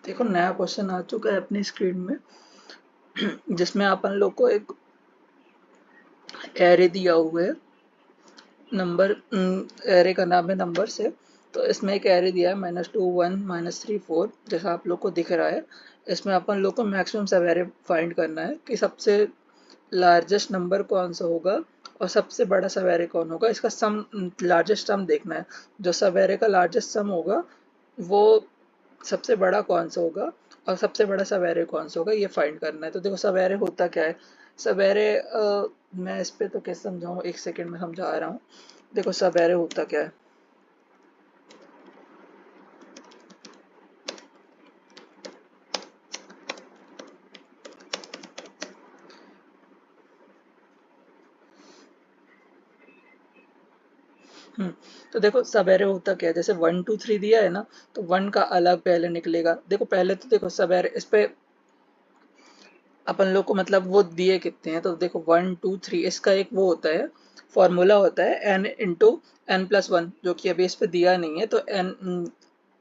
देखो नया क्वेश्चन आ चुका है अपनी स्क्रीन में, जिसमें अपन लोग को एक एरे दिया हुआ है। नंबर एरे का नाम है नंबर से। तो इसमें एक एरे दिया है -2 1 -3 4, जैसा आप लोग को दिख रहा है। इसमें अपन लोग को मैक्सिमम सब एरे फाइंड करना है कि सबसे लार्जेस्ट नंबर कौन सा होगा और सबसे बड़ा सब एरे कौन होगा। इसका सम, लार्जेस्ट सम देखना है। जो सब एरे का लार्जेस्ट सम होगा वो सबसे बड़ा कौन सा होगा और सबसे बड़ा सवेरे कौन सा होगा, ये फाइंड करना है। तो देखो सवेरे होता क्या है। सवेरे मैं इस पे तो कैसे समझाऊँ, एक सेकंड में समझा रहा हूँ। देखो सवेरे होता क्या है। हम्म तो देखो सवेरे होता क्या है, जैसे 1 2 3 दिया है ना, तो 1 का अलग पहले निकलेगा। देखो पहले तो देखो सवेरे इस पे अपन लोग को मतलब वो दिए कितने हैं, तो देखो 1 2 3 इसका एक वो होता है, फॉर्मूला होता है n × n+1, जो कि अभी इस पे दिया नहीं है। तो n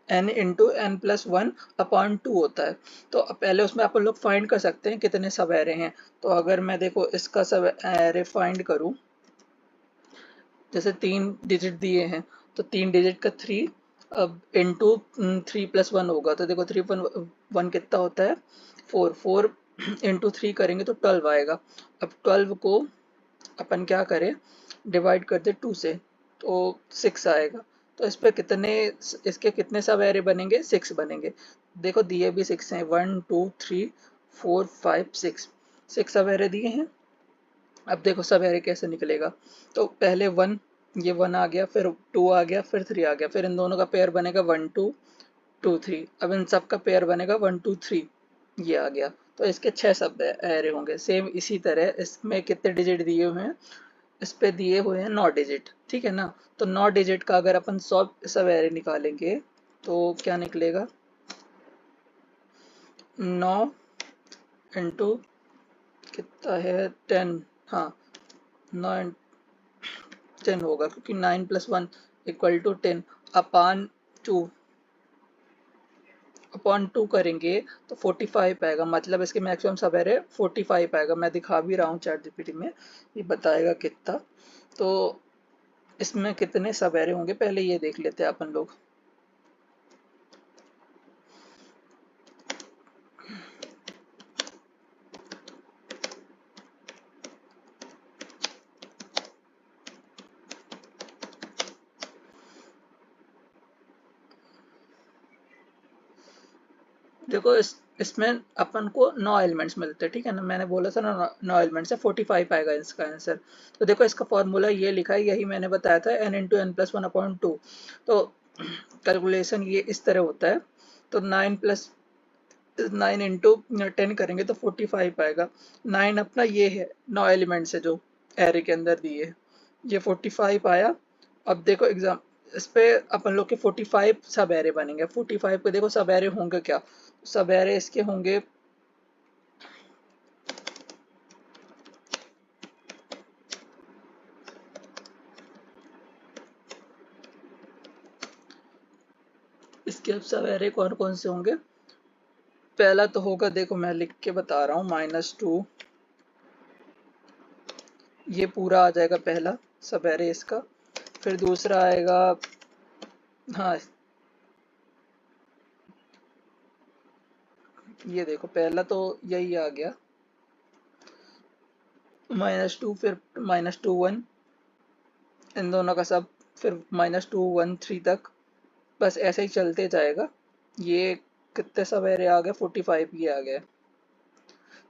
× n+1/2 होता है। तो अब पहले उसमें अपन लोग फाइंड कर सकते हैं कितने सब एरे हैं। तो अगर मैं देखो इसका सब एरे फाइंड करूं, जैसे 3 डिजिट दिए हैं, तो 3 डिजिट का 3, अब इंटू 3+1 होगा। तो देखो 3 1 कितना होता है, 4 4 इंटू 3 करेंगे तो 12 आएगा। अब 12 को अपन क्या करें, डिवाइड कर दे 2 से, तो 6 आएगा। तो इस पे कितने, इसके कितने सब एरे बनेंगे, 6 बनेंगे। देखो दिए भी 6 हैं, 1 2 3 4 5 6, 6 सब एरे दिए हैं। अब देखो सब एरे कैसे निकलेगा। तो पहले 1, ये 1 आ गया, फिर 2 आ गया, फिर 3 आ गया, फिर इन दोनों का पेयर बनेगा 1 2 2 3। अब इन सब का पेयर बनेगा 1 2 3, ये आ गया। तो इसके 6 सब एरे होंगे। सेम इसी तरह इसमें कितने डिजिट दिए हुए हैं, इस पे दिए हुए हैं 9 डिजिट, ठीक है ना। तो 9 डिजिट का अगर अपन 100 सब एरे निकालेंगे तो क्या निकलेगा, 9 इंटू कितना है 10, हाँ 9 10 होगा, क्योंकि 9+1 = 10 अपान 2, अपॉन 2 करेंगे तो 45 आएगा। मतलब इसके मैक्सिमम सवेरे 45 आएगा। मैं दिखा भी रहा हूँ चैट जीपीटी में, ये बताएगा कितना। तो इसमें कितने सवेरे होंगे पहले ये देख लेते हैं अपन लोग। देखो इसमें अपन को 9 एलिमेंट्स मिलते हैं, ठीक है ना। मैंने बोला था ना 9 एलिमेंट्स है, 45 आएगा इसका आंसर। तो देखो इसका फॉर्मूला ये लिखा है, यही मैंने बताया था, n × n+1/2। तो कैलकुलेशन ये इस तरह होता है। तो 9 इंटू 10 करेंगे तो 45 आएगा। 9 अपना ये है, 9 एलिमेंट्स है जो एरे के अंदर दिए है, ये 45 आया। अब देखो एग्जाम, इस पे अपन लोग के 45 सब एरे बनेंगे। 45 के देखो सब एरे होंगे क्या, सब एरे इसके होंगे, इसके अब सब एरे कौन कौन से होंगे। पहला तो होगा, देखो मैं लिख के बता रहा हूँ, -2, ये पूरा आ जाएगा पहला सब एरे इसका। फिर दूसरा आएगा, हाँ ये देखो पहला तो यही आ गया -2, फिर -2 1, इन दोनों का सब, फिर -2 1 3 तक, बस ऐसे ही चलते जाएगा। ये कितने सवेरे आ गए, 45 ये आ गए।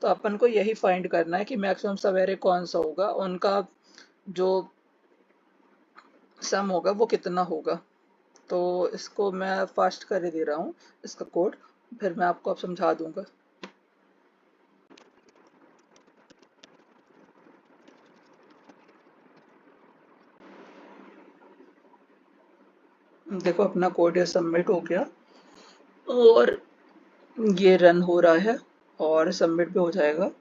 तो अपन को यही फाइंड करना है कि मैक्सिमम सवेरे कौन सा होगा, उनका जो सम होगा वो कितना होगा। तो इसको मैं फास्ट कर दे रहा हूँ, इसका कोड, फिर मैं आपको अब समझा दूंगा। देखो अपना कोड ये सबमिट हो गया और ये रन हो रहा है और सबमिट भी हो जाएगा।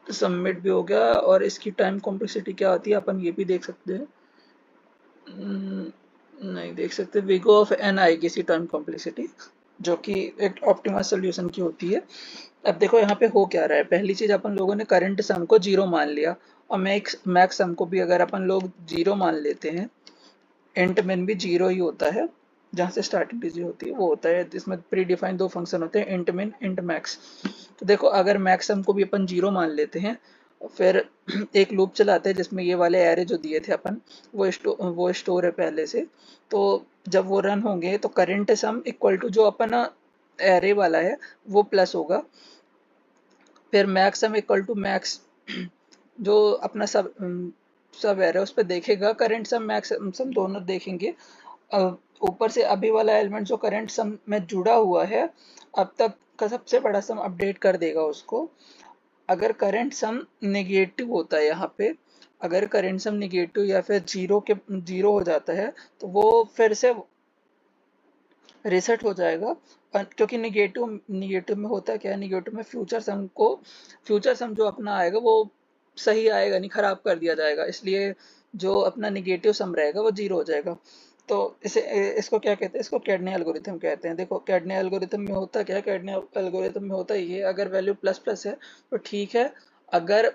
सबमिट भी हो गया और इसकी टाइम कॉम्प्लेक्सिटी क्या आती है अपन ये भी देख सकते हैं। नहीं देख सकते। वी गो ऑफ एन आएगी इसी टर्म कॉम्प्लेक्सिटी, जो कि एक ऑप्टिमल सोल्यूशन की होती है। अब देखो यहाँ पे हो क्या रहा है। पहली चीज, अपन लोगों ने करंट सम को जीरो मान लिया, और मैक्स सम को भी अगर अपन लोग जीरो मान लेते हैं, इंट मिन भी जीरो ही होता है, जहाँ से स्टार्टिंग डिजिट होती है वो होता है। इसमें प्री डिफाइन दो फंक्शन होते हैं, इंट मिन इंट मैक्स। तो देखो अगर मैक्सम को भी अपन जीरो मान लेते हैं, फिर एक लूप चलाते हैं जिसमें ये वाले एरे जो दिए थे अपन, वो स्टोर है पहले से। तो जब वो रन होंगे तो करंट सम इक्वल टू जो अपन एरे वाला है वो प्लस होगा, फिर max sum equal to max जो अपना सब एरे उस पर देखेगा, करंट सम मैक्स सम दोनों देखेंगे। अब ऊपर से अभी वाला एलिमेंट जो करंट सम में जुड़ा हुआ है, अब तक का सबसे बड़ा सम अपडेट कर देगा उसको। अगर करंट सम नेगेटिव होता है यहाँ पे, अगर करंट सम नेगेटिव या फिर जीरो हो जाता है, तो वो फिर से रीसेट हो जाएगा। क्योंकि निगेटिव निगेटिव में होता है क्या है, निगेटिव में फ्यूचर सम जो अपना आएगा वो सही आएगा नहीं, खराब कर दिया जाएगा, इसलिए जो अपना निगेटिव सम रहेगा वो जीरो हो जाएगा। तो इसको क्या कहते हैं, इसको कैडने एल्गोरिथम कहते हैं। देखो कैडने एल्गोरिथम में होता क्या है, कैडने एल्गोरिथम में होता ये, अगर वैल्यू प्लस प्लस है तो ठीक है, अगर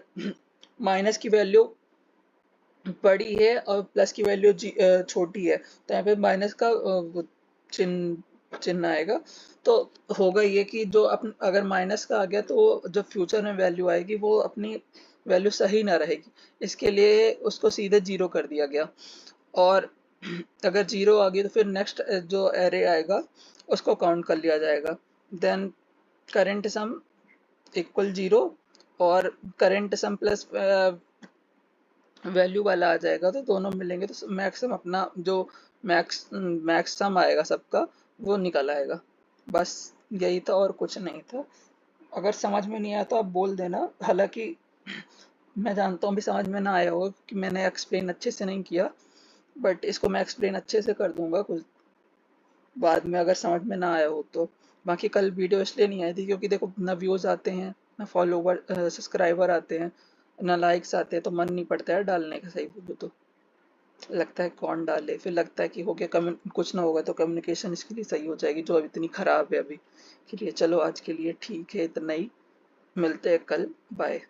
माइनस की वैल्यू बड़ी है और प्लस की वैल्यू छोटी है, तो यहाँ पे माइनस का वो चिन्ह चिन्ह आएगा। तो होगा ये कि जो अगर माइनस का आ गया तो जो फ्यूचर में वैल्यू आएगी वो अपनी वैल्यू सही ना रहेगी, इसके लिए उसको सीधे जीरो कर दिया गया। और अगर जीरो आ गई तो फिर नेक्स्ट जो एरे आएगा उसको काउंट कर लिया जाएगा। Then current sum equal zero, और करेंट सम प्लस वैल्यू वाला आ जाएगा, तो दोनों मिलेंगे तो मैक्सिमम अपना जो मैक्स सम आएगा सबका वो निकल आएगा। बस यही था और कुछ नहीं था। अगर समझ में नहीं आया तो आप बोल देना, हालांकि मैं जानता हूँ भी समझ में ना आया होगा कि मैंने एक्सप्लेन अच्छे से नहीं किया, बट इसको मैं एक्सप्लेन अच्छे से कर दूंगा कुछ बाद में अगर समझ में ना आया हो तो। बाकी कल वीडियो इसलिए नहीं आई थी क्योंकि देखो ना व्यूज़ आते हैं, ना फॉलोवर सब्सक्राइबर आते हैं, ना लाइक्स आते हैं, तो मन नहीं पड़ता है डालने का, सही बोलो तो। लगता है कौन डाले, फिर लगता है कि हो गया कुछ ना होगा तो कम्युनिकेशन इसके लिए सही हो जाएगी जो अब इतनी खराब है अभी के लिए। चलो आज के लिए ठीक है, इतना ही, मिलते हैं कल, बाय।